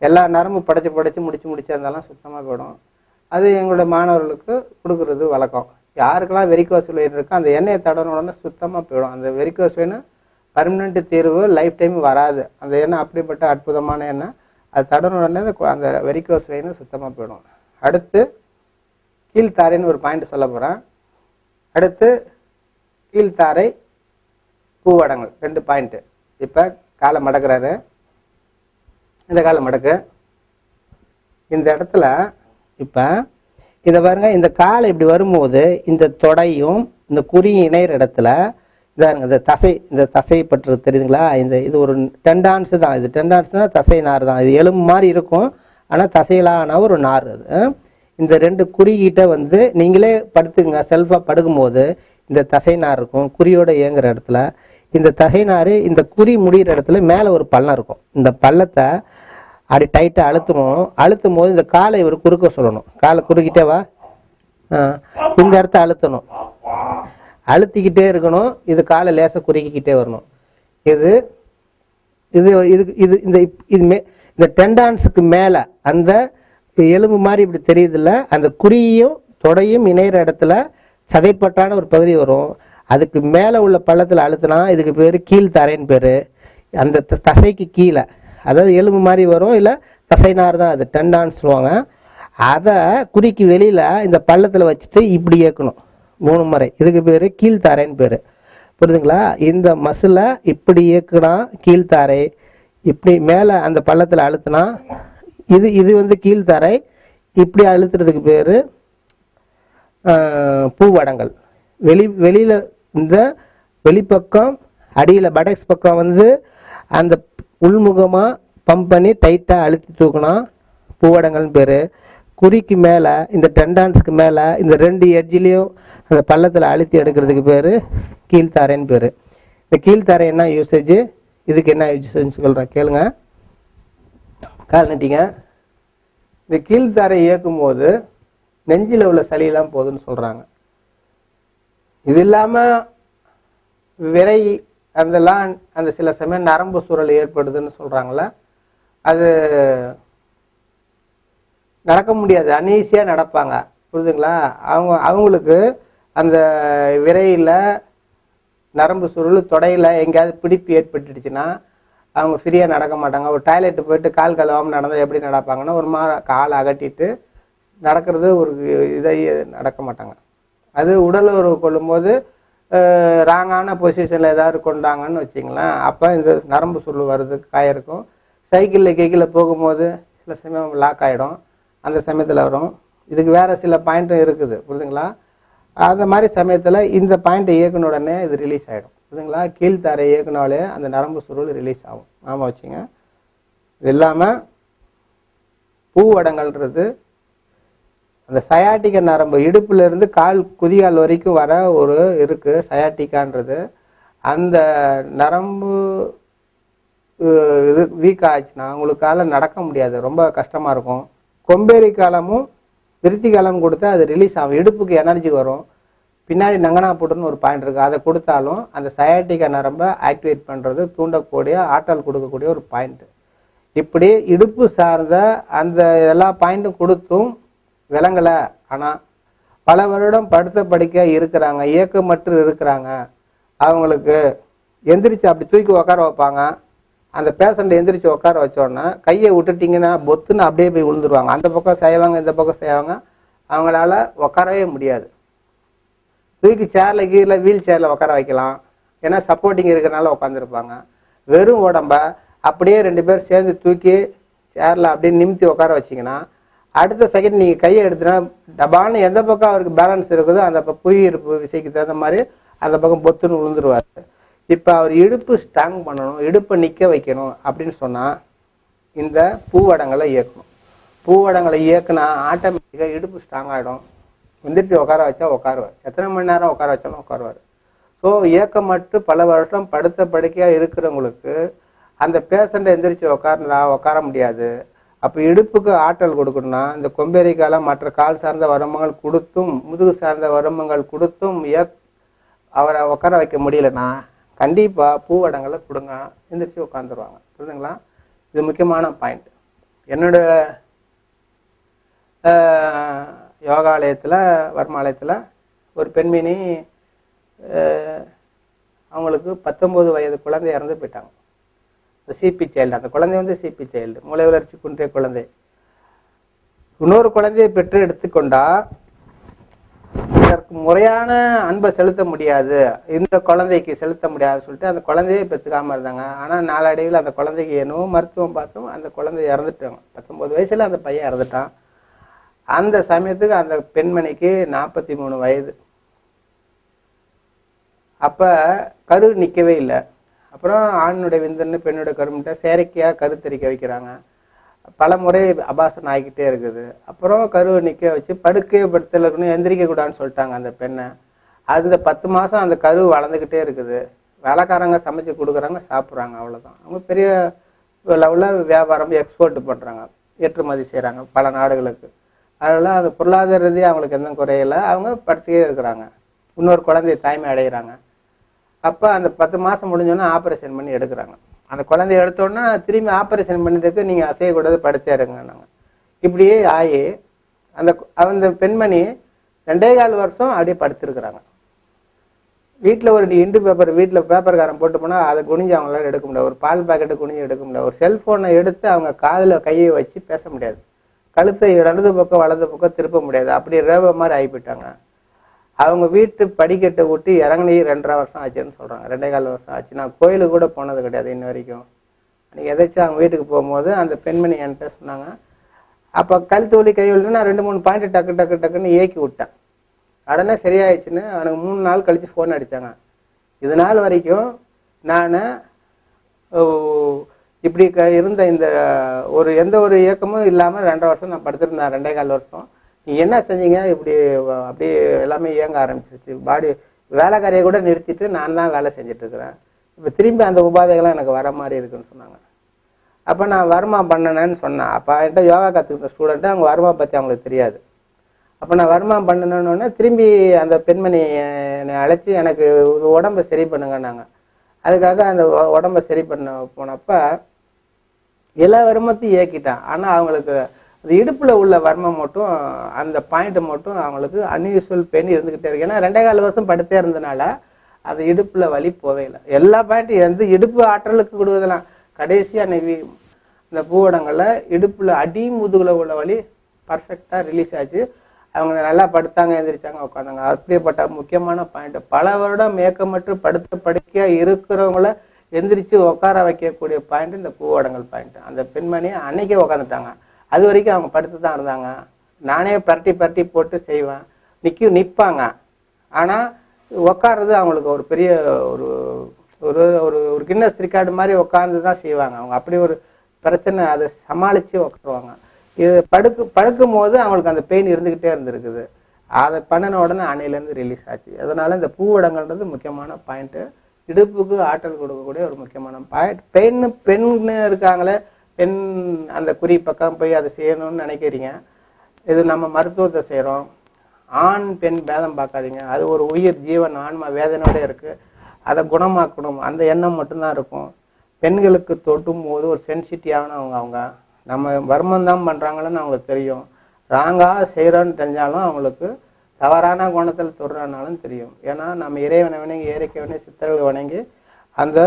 எல்லா நரம்பு படைச்சு முடிச்சு இருந்தாலும் சுத்தமாக போயிடும். அது எங்களோட மாணவர்களுக்கு கொடுக்கறது வழக்கம். யாருக்கெல்லாம் வெரிகோஸ் வெயின் இருக்கோ அந்த எண்ணெயை தடவின உடனே சுத்தமாக போயிடும். அந்த வெரிகோஸ் வெயின் பர்மனெண்ட் தீர்வு, லைஃப் டைம் வராது. அந்த எண்ணெய் அப்படிப்பட்ட அற்புதமான எண்ணெய். அது தடவின உடனே அந்த வெரிகோஸ் வெயின் சுத்தமாக போயிடும். அடுத்து கீழ்த்தாரைன்னு ஒரு பாயிண்ட் சொல்ல போகிறேன். அடுத்து கீழ்த்தாரை பூவடங்கள் 2 பாயிண்ட்டு. இப்போ காலை மடக்கிறாரு, இந்த காலை மடக்கு. இந்த இடத்துல இப்போ இதை பாருங்க, இந்த காலை இப்படி வரும்போது இந்த தொடையும் இந்த குறியும் இணையிற இடத்துல இதாருங்க இந்த தசை பற்று தெரியுதுங்களா? இது ஒரு டெண்டான்ஸ் தான். இது டெண்டான்ஸ் தான், தசை நார் தான். இது எலும்பு மாதிரி இருக்கும், ஆனால் தசையிலான ஒரு நார். அது இந்த 2 குறிகிட்ட நீங்களே படுத்துங்க. செல்ஃபாக படுக்கும்போது இந்த தசை நார் இருக்கும் குறியோட இயங்குற இடத்துல. இந்த தசை நார் இந்த குறி முடிகிற இடத்துல மேலே ஒரு பள்ளம் இருக்கும். இந்த பள்ளத்தை அப்படி டைட்டாக அழுத்தும் போது இந்த காலை ஒரு குறுக்க சொல்லணும். காலை குறுக்கிட்டே வா, இந்த இடத்த அழுத்தணும், அழுத்திக்கிட்டே இருக்கணும். இது காலை லேசாக குறுக்கிக்கிட்டே வரணும். இது இது இது இது இந்த இந்த டெண்டான்ஸுக்கு மேலே அந்த எலும்பு மாதிரி இப்படி தெரியுதுல்ல, அந்த குறியும் தொடையும் இணையிற இடத்துல சதைப்பட்டான ஒரு பகுதி வரும். அதுக்கு மேலே உள்ள பள்ளத்தில் அழுத்தினா இதுக்கு பேர் கீழ்த்தரைன்னு பேர். அந்த தசைக்கு கீழே, அதாவது எலும்பு மாதிரி வரும், இல்லை தசைனார் தான், அது டெண்டான்னு சொல்லுவாங்க. அதை குறிக்கு வெளியில் இந்த பள்ளத்தில் வச்சுட்டு இப்படி இயக்கணும் 3 முறை. இதுக்கு பேர் கீழ்த்தாரைன்னு பேர். புரியுதுங்களா? இந்த மசிலை இப்படி இயக்குனா கீழ்த்தாரை, இப்படி மேலே அந்த பள்ளத்தில் அழுத்தினா இது கீழ்த்தாரை. இப்படி அழுத்துறதுக்கு பேர் பூவடங்கள். வெளியில் இந்த வெளிப்பக்கம் அடியில் படக்ஸ் பக்கம் அந்த உள்முகமாக பம்ப் பண்ணி டைட்டாக அழுத்தி தூக்கினா பூவடங்கள்னு பேர். குறிக்கு மேலே இந்த டெண்டான்ஸுக்கு மேலே இந்த 2 எட்ஜிலையும் அந்த பள்ளத்தில் அழுத்தி எடுக்கிறதுக்கு பேர் கீழ்த்தாரைன்னு பேர். இந்த கீழ்த்தாரை என்ன யூசேஜ், இதுக்கு என்ன யூசேஜ் சொல்கிறேன் கேளுங்க. கால் நட்டிங்க. இந்த கீழ்த்தாரை இயக்கும் போது நெஞ்சில் உள்ள சளியெல்லாம் போகுதுன்னு சொல்கிறாங்க. இது இல்லாமல் விரை அந்த சில சமயம் நரம்பு சூழல் ஏற்படுதுன்னு சொல்கிறாங்களே, அது நடக்க முடியாது, அன்ஈஸியாக நடப்பாங்க. புரியுதுங்களா? அவங்களுக்கு அந்த விரையில் நரம்பு சுருள் தொடையில் எங்கேயாவது பிடிப்பு ஏற்பட்டுடுச்சுன்னா அவங்க ஃப்ரீயாக நடக்க மாட்டாங்க. ஒரு டாய்லெட்டு போயிட்டு கால் கழுவாமல் நடந்தால் எப்படி நடப்பாங்கன்னா ஒரு மாதிரி காலை அகட்டிட்டு நடக்கிறது, ஒரு இதை நடக்க மாட்டாங்க. அது உடல் உறவு கொள்ளும்போது ராங்கான பொசிஷனில் ஏதாவது கொண்டாங்கன்னு வச்சிங்களேன், அப்போ இந்த நரம்பு சுருள் வர்றதுக்கு காயிருக்கும். சைக்கிளில் கேக்கில் போகும்போது சில சமயம் லாக் ஆகிடும், அந்த சமயத்தில் வரும். இதுக்கு வேறு சில பாயிண்ட்டும் இருக்குது. புரியுதுங்களா? அந்த மாதிரி சமயத்தில் இந்த பாயிண்ட்டை இயக்குன உடனே இது ரிலீஸ் ஆகிடும். புரியுதுங்களா? கீழ்த்தாரை இயக்குனாலே அந்த நரம்பு சுருள் ரிலீஸ் ஆகும். ஆமாம் வச்சுங்க. இது இல்லாமல் பூவடங்கள்ன்றது அந்த சயாட்டிக்க நரம்பு இடுப்புலேருந்து கால் குதிகால் வரைக்கும் வர ஒரு இருக்குது சயாட்டிக்கான்றது. அந்த நரம்பு இது வீக் ஆச்சுன்னா உங்களுக்கால நடக்க முடியாது, ரொம்ப கஷ்டமாக இருக்கும். கொம்பேரி காலமும் விருத்தி காலம் கொடுத்தா அது ரிலீஸ் ஆகும், இடுப்புக்கு எனர்ஜி வரும். பின்னாடி நங்கனா போட்டுன்னு ஒரு பாயிண்ட் இருக்குது, அதை கொடுத்தாலும் அந்த சயாட்டிக்க நரம்பை ஆக்டிவேட் பண்ணுறது, தூண்டக்கூடிய ஆற்றல் கொடுக்கக்கூடிய ஒரு பாயிண்ட்டு. இப்படி இடுப்பு சார்ந்த அந்த எல்லா பாயிண்ட்டும் கொடுத்தும் விளங்கலை. ஆனால் பல வருடம் படுத்த படுக்க இருக்கிறாங்க, இயக்கமற்று இருக்கிறாங்க. அவங்களுக்கு எந்திரிச்சு அப்படி தூக்கி உட்கார வைப்பாங்க. அந்த பேஷண்ட் எந்திரிச்சு உட்கார வச்சோடனே கையை விட்டுட்டிங்கன்னா பொத்துன்னு அப்படியே போய் விழுந்துருவாங்க. அந்த பக்கம் செய்வாங்க, இந்த பக்கம் செய்வாங்க, அவங்களால உட்காரவே முடியாது. தூக்கி சேரில் கீழே வீல் சேரில் உட்கார வைக்கலாம், ஏன்னா சப்போர்ட்டிங் இருக்கிறனால உட்காந்துருப்பாங்க. வெறும் உடம்ப அப்படியே 2 பேர் சேர்ந்து தூக்கி சேரில் அப்படியே நிமித்தி உட்கார வச்சிங்கன்னா அடுத்த செகண்ட் நீங்கள் கையை எடுத்துனா டபான்னு எந்த பக்கம் அவருக்கு பேலன்ஸ் இருக்குதோ அந்த புவியீர்ப்பு விசைக்கு தகுந்த மாதிரி அந்த பக்கம் பொத்துன்னு விழுந்துருவார். இப்போ அவர் இடுப்பு ஸ்ட்ராங் பண்ணணும், இடுப்பை நிற்க வைக்கணும் அப்படின்னு சொன்னால் இந்த பூவடங்களை இயக்கணும். பூவடங்களை இயக்குனா ஆட்டோமேட்டிக்காக இடுப்பு ஸ்ட்ராங் ஆகிடும். எந்திரிச்சு உட்கார வச்சா உட்காருவார், எத்தனை மணி நேரம் உட்கார வச்சாலும் உட்காருவார். ஸோ இயக்கமற்று பல வருஷம் படுத்த படுக்கையாக இருக்கிறவங்களுக்கு அந்த பேஷண்ட்டை எந்திரிச்சு உட்கார முடியாது. அப்போ இடுப்புக்கு ஆற்றல் கொடுக்கணும்னா இந்த கொம்பேரி காலம் மற்ற கால் சார்ந்த வருமங்கள் கொடுத்தும் முதுகு சார்ந்த வருமங்கள் கொடுத்தும் அவரை உட்கார வைக்க முடியலன்னா கண்டிப்பாக பூவடங்களை கொடுங்க, எந்திரிச்சு உட்காந்துருவாங்க. புரியுதுங்களா? இது முக்கியமான பாயிண்ட். என்னோட யோகாலயத்தில் வர்மாலயத்தில் ஒரு பெண்மணி அவங்களுக்கு 19 வயது குழந்தை இறந்து போயிட்டாங்க. இந்த சிபி சைல்டு, அந்த குழந்தை வந்து சிபி சைல்டு, மூளை வளர்ச்சி குன்றிய குழந்தை. இன்னொரு குழந்தையை பெற்று எடுத்துக்கொண்டா இதற்கு முறையான அன்பை செலுத்த முடியாது, இந்த குழந்தைக்கு செலுத்த முடியாதுன்னு சொல்லிட்டு அந்த குழந்தையை பெற்றுக்காம இருந்தாங்க. ஆனால் நாளடைவில் அந்த குழந்தைக்கு என்னவோ மருத்துவம் பார்த்தோம், அந்த குழந்தை இறந்துட்டாங்க. 19 வயசுல அந்த பையன் இறந்துட்டான். அந்த சமயத்துக்கு அந்த பெண்மணிக்கு 43 வயது. அப்ப கரு நிற்கவே இல்லை. அப்புறம் ஆணுடைய விந்தன்னு பெண்ணுடைய கருமிட்ட செயற்கையா கருத்தரிக்க வைக்கிறாங்க. பல முறை அபாசனம் ஆகிக்கிட்டே இருக்குது. அப்புறம் கருவை நிற்க வச்சு படுக்கையை படுத்தல இருக்கணும், எந்திரிக்க கூடாதுன்னு சொல்லிட்டாங்க அந்த பெண்ணை. அந்த 10 மாசம் அந்த கரு வளர்ந்துக்கிட்டே இருக்குது. வேலைக்காரங்க சமைச்சு கொடுக்குறாங்க, சாப்பிட்றாங்க, அவ்வளோதான். அவங்க பெரிய லெவலில் வியாபாரம் எக்ஸ்போர்ட் பண்ணுறாங்க, ஏற்றுமதி செய்கிறாங்க பல நாடுகளுக்கு. அதனால அந்த பொருளாதார ரீதியாக அவங்களுக்கு எந்த குறையில, அவங்க படுத்தியே இருக்கிறாங்க. இன்னொரு குழந்தைய தாய்மை அடைகிறாங்க. அப்போ அந்த 10 மாதம் முடிஞ்சோன்னா ஆப்ரேஷன் பண்ணி எடுக்கிறாங்க. அந்த குழந்தைய எடுத்தோன்னா திரும்பி ஆப்ரேஷன் பண்ணிட்டு நீங்கள் அசையக்கூடாது, படுத்தே இருங்கன்னாங்க. இப்படியே ஆகி அந்த பெண்மணி 2.25 வருஷம் அப்படியே படுத்திருக்கிறாங்க. வீட்டில் ஒரு இண்டு பேப்பர், வீட்டில் பேப்பர்காரன் போட்டு போனால் அதை குனிஞ்சு அவங்களால எடுக்க முடியாது. ஒரு பால் பாக்கெட்டு குனிஞ்சு எடுக்க முடியாது. ஒரு செல்ஃபோனை எடுத்து அவங்க காதில் கையை வச்சு பேச முடியாது. கழுத்தை இடது பக்கம் வலது பக்கம் திருப்ப முடியாது. அப்படி ரேவ மாதிரி ஆகிப்போயிட்டாங்க. அவங்க வீட்டு படிக்கட்டை விட்டு இறங்கினே 2.5 வருஷம் ஆச்சுன்னு சொல்கிறாங்க. 2.25 வருஷம் ஆச்சு. நான் கோயிலுக்கு கூட போனது கிடையாது இன்ன வரைக்கும். அன்றைக்கி எதாச்சும் அவங்க வீட்டுக்கு போகும்போது அந்த பெண்மணி என்கிட்ட சொன்னாங்க. அப்போ கழுத்து வலி கை வலின்னு நான் 2-3 பாயிண்ட் டக்குன்னு ஏக்கி விட்டேன். உடனே சரியாயிடுச்சுன்னு எனக்கு 3 நாள் கழித்து ஃபோன் அடித்தாங்க. இது நாள் வரைக்கும் நான் இப்படி இருந்த இந்த எந்த ஒரு இயக்கமும் இல்லாமல் 2.5 வருஷம் நான் படுத்திருந்தேன். 2.25 வருஷம் நீ என்ன செஞ்சீங்க, இப்படி அப்படியே எல்லாமே இயங்க ஆரம்பிச்சிருச்சு. பாடி வேலைக்காரியை கூட நிறுத்திட்டு நான் தான் வேலை செஞ்சுட்டு இருக்கிறேன். இப்போ திரும்பி அந்த உபாதைகள்லாம் எனக்கு வர மாதிரி இருக்குன்னு சொன்னாங்க. அப்போ நான் வர்மா பண்ணினேன்னு சொன்னேன். அப்போ என்கிட்ட யோகா கற்றுக்கிட்ட ஸ்டூடெண்ட்டு அவங்க வர்மா பற்றி அவங்களுக்கு தெரியாது. அப்போ நான் வர்மா பண்ணினோன்னே திரும்பி அந்த பெண்மணி என்னை அழைச்சி எனக்கு உடம்பை சரி பண்ணுங்கன்னாங்க. அதுக்காக அந்த உடம்பை சரி பண்ண போனப்போ எல்லா வர்மத்தையும் இயக்கிட்டேன். ஆனால் அவங்களுக்கு அது இடுப்பில் உள்ள வர்மம் மட்டும், அந்த பாயிண்ட் மட்டும் அவங்களுக்கு அன்யூஸ்வல் பெயின் இருந்துக்கிட்டே இருக்கு. ஏன்னா 2.25 வருஷம் படுத்தே இருந்தனால அது இடுப்பில் வலி போவே இல்லை. எல்லா பாயிண்ட்டும் இடுப்பு ஆற்றலுக்கு கொடுக்குதெல்லாம் கடைசியாக இந்த பூவடங்களில் இடுப்பில் அடி முதுகுல உள்ள வலி பர்ஃபெக்டாக ரிலீஸ் ஆச்சு. அவங்க நல்லா படுத்தாங்க, எழுந்திரிச்சாங்க, உட்காந்தாங்க. அப்படிப்பட்ட முக்கியமான பாயிண்ட். பல வருடம் மேக்கமற்று படுக்கையாக இருக்கிறவங்கள எந்திரிச்சு உட்கார வைக்கக்கூடிய பாயிண்ட் இந்த பூவடங்கள் பாயிண்ட். அந்த பெண்மணியை அன்னைக்கே உட்காந்துட்டாங்க. அது வரைக்கும் அவங்க படுத்து தான் இருந்தாங்க. நானே பரட்டி போட்டு செய்வேன். நிற்பாங்க. ஆனால் உட்கார்றது அவங்களுக்கு ஒரு பெரிய ஒரு ஒரு ஒரு கின்னஸ் ரெக்கார்டு மாதிரி உட்கார்ந்து தான் செய்வாங்க. அவங்க அப்படி ஒரு பிரச்சனை அதை சமாளித்து உட்காருவாங்க. இது படுக்கும் போது அவங்களுக்கு அந்த பெயின் இருந்துக்கிட்டே இருந்திருக்குது. அதை பண்ணின உடனே அணையிலேருந்து ரிலீஸ் ஆச்சு. அதனால இந்த பூவடங்கள்ன்றது முக்கியமான பாயிண்ட்டு. இடுப்புக்கு ஆற்றல் கொடுக்கக்கூடிய ஒரு முக்கியமான பாயிண்ட். பெண்ணு இருக்காங்களே, பெண் அந்த குறி பக்கம் போய் அதை செய்யணும்னு நினைக்கிறீங்க. இது நம்ம மருத்துவத்தை செய்கிறோம். ஆண் பெண் பேதம் பார்க்காதீங்க. அது ஒரு உயிர் ஜீவன், ஆன்மா வேதனையோட இருக்குது. அதை குணமாக்கணும் அந்த எண்ணம் மட்டும்தான் இருக்கும். பெண்களுக்கு தொட்டும் போது ஒரு சென்சிட்டிவானவங்க. அவங்க நம்ம வர்மம் தான் பண்ணுறாங்கன்னு அவங்களுக்கு தெரியும். ராங்காக செய்கிறோன்னு தெரிஞ்சாலும் அவங்களுக்கு தவறான குணத்தில் தொடுறானாலும் தெரியும். ஏன்னா நம்ம இறைவனை வணங்கி இயற்கைவனை சித்தர்கள் வணங்கி அந்த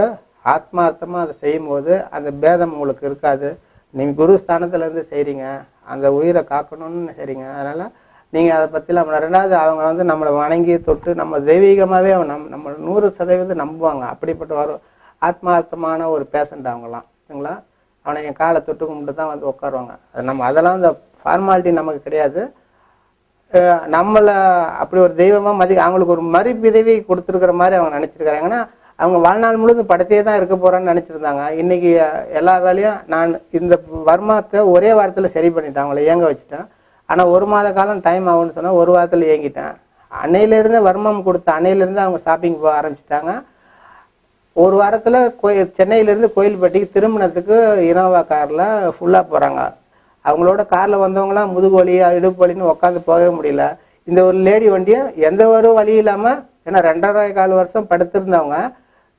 ஆத்மார்த்தமாக அதை செய்யும்போது அந்த பேதம் உங்களுக்கு இருக்காது. நீங்கள் குரு ஸ்தானத்துலேருந்து செய்கிறீங்க, அந்த உயிரை காக்கணும்னு செய்கிறீங்க. அதனால் நீங்கள் அதை பற்றிலாம் 2வது அவங்க நம்மளை வணங்கி தொட்டு நம்ம தெய்வீகமாகவே நம்ம 100% நம்புவாங்க. அப்படிப்பட்ட ஒரு ஆத்மார்த்தமான ஒரு பேஷண்ட் அவங்களாம் சரிங்களா. அவனை என் காலை தொட்டு கும்பிட்டு தான் உட்காருவாங்க. நம்ம அதெல்லாம் இந்த ஃபார்மாலிட்டி நமக்கு கிடையாது. நம்மளை அப்படி ஒரு தெய்வமாக அவங்களுக்கு ஒரு மறுபிதவி கொடுத்துருக்கிற மாதிரி அவங்க நினச்சிருக்கிறாங்கன்னா, அவங்க வாழ்நாள் முழுவதும் படத்தையே தான் இருக்க போகிறான்னு நினச்சிருந்தாங்க. இன்றைக்கி எல்லா வேலையும் நான் இந்த வர்மத்தை ஒரே வாரத்தில் சரி பண்ணிட்டேன், அவங்கள இயங்க வச்சுட்டேன். ஆனால் 1 மாத காலம் டைம் ஆகும்னு சொன்னால் 1 வாரத்தில் இயங்கிட்டேன். அன்னையிலேருந்து வர்மம் கொடுத்த அன்னையிலேருந்து அவங்க ஷாப்பிங் போக ஆரம்பிச்சிட்டாங்க. 1 வாரத்தில் சென்னையிலேருந்து கோயில்பட்டிக்கு திருமணத்துக்கு இனோவா காரில் ஃபுல்லாக போகிறாங்க. அவங்களோட காரில் வந்தவங்களாம் முதுகு வலி இடுப்பு வலின்னு உட்காந்து போகவே முடியல. இந்த ஒரு லேடி வண்டியும் எந்த ஒரு வழி இல்லாமல், ஏன்னா 2.25 வருஷம் படுத்திருந்தவங்க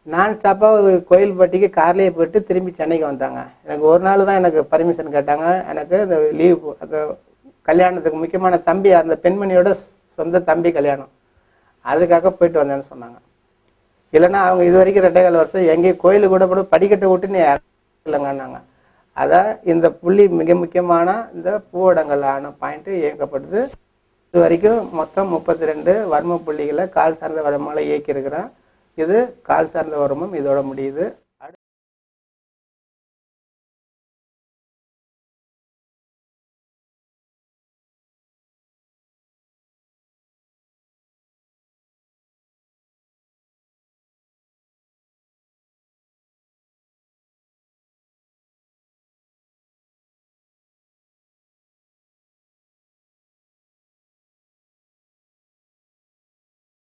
நான் ஸ்டாப்பாக கோயில்பட்டிக்கு கார்லேயே போயிட்டு திரும்பி சென்னைக்கு வந்தாங்க. எனக்கு ஒரு நாள் தான் எனக்கு பர்மிஷன் கேட்டாங்க. எனக்கு இந்த லீவ் அந்த கல்யாணத்துக்கு முக்கியமான தம்பி, அந்த பெண்மணியோட சொந்த தம்பி கல்யாணம், அதுக்காக போயிட்டு வந்தேன்னு சொன்னாங்க. இல்லைன்னா அவங்க இது வரைக்கும் 2.25 வருஷம் எங்கேயும் கோயிலுக்கு கூட படிக்கட்டை விட்டு நீ இல்லைங்கன்னாங்க. அதான் இந்த புள்ளி மிக முக்கியமான இந்த பூவடங்களான பாயிண்ட் இயக்கப்படுது. இது வரைக்கும் மொத்தம் 32 வர்ம புள்ளிகளை கால் சார்ந்த வர்மங்களை இயக்கி இருக்கிறான். இது கால் சார்ந்த வர்மம் இதோட முடியுது.